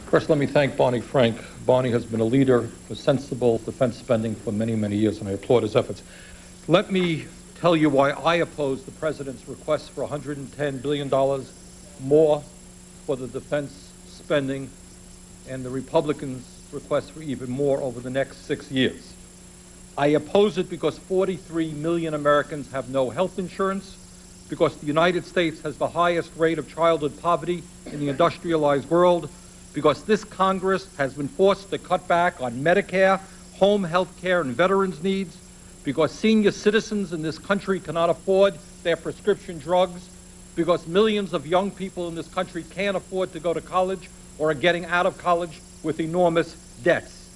First, let me thank Barney Frank. Barney has been a leader for sensible defense spending for many, many years, and I applaud his efforts. Let me tell you why I oppose the President's request for $110 billion more for the defense spending and the Republicans' request for even more over the next 6 years. I oppose it because 43 million Americans have no health insurance, because the United States has the highest rate of childhood poverty in the industrialized world, because this Congress has been forced to cut back on Medicare, home health care, and veterans' needs, because senior citizens in this country cannot afford their prescription drugs, because millions of young people in this country can't afford to go to college or are getting out of college with enormous debts.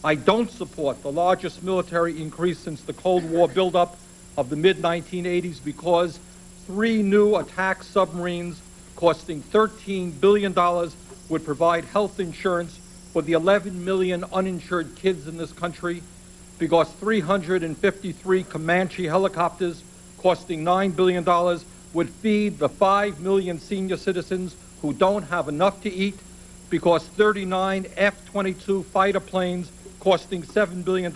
I don't support the largest military increase since the Cold War buildup of the mid-1980s because 3 new attack submarines costing $13 billion would provide health insurance for the 11 million uninsured kids in this country, because 353 Comanche helicopters costing $9 billion would feed the 5 million senior citizens who don't have enough to eat, because 39 F-22 fighter planes costing $7 billion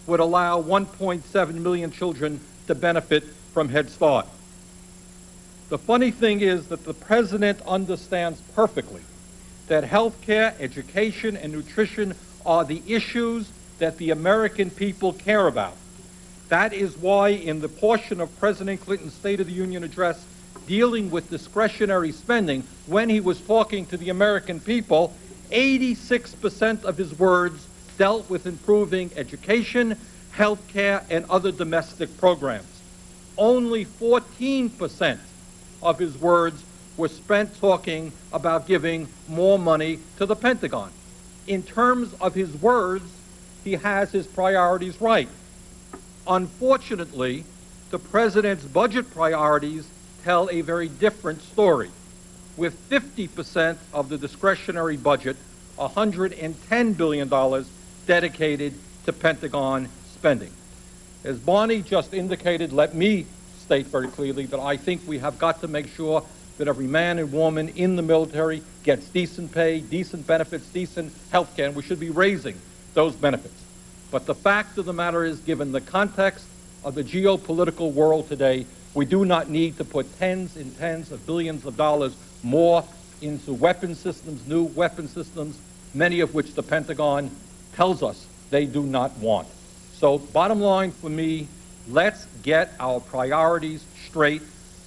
would allow 1.7 million children to benefit from Head Start. The funny thing is that the President understands perfectly that health care, education, and nutrition are the issues that the American people care about. That is why in the portion of President Clinton's State of the Union address dealing with discretionary spending, when he was talking to the American people, 86% of his words dealt with improving education, health care, and other domestic programs. Only 14% of his words were spent talking about giving more money to the Pentagon. In terms of his words, he has his priorities right. Unfortunately, the President's budget priorities tell a very different story, with 50% of the discretionary budget, $110 billion, dedicated to Pentagon spending. As Barney just indicated, let me state very clearly that I think we have got to make sure that every man and woman in the military gets decent pay, decent benefits, decent health care, and we should be raising those benefits. But the fact of the matter is, given the context of the geopolitical world today, we do not need to put tens and tens of billions of dollars more into weapon systems, new weapon systems, many of which the Pentagon tells us they do not want. So bottom line for me, let's get our priorities straight.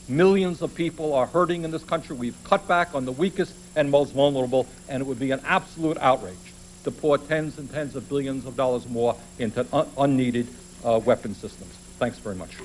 Millions of people are hurting in this country. We've cut back on the weakest and most vulnerable, and it would be an absolute outrage to pour tens and tens of billions of dollars more into unneeded weapon systems. Thanks very much.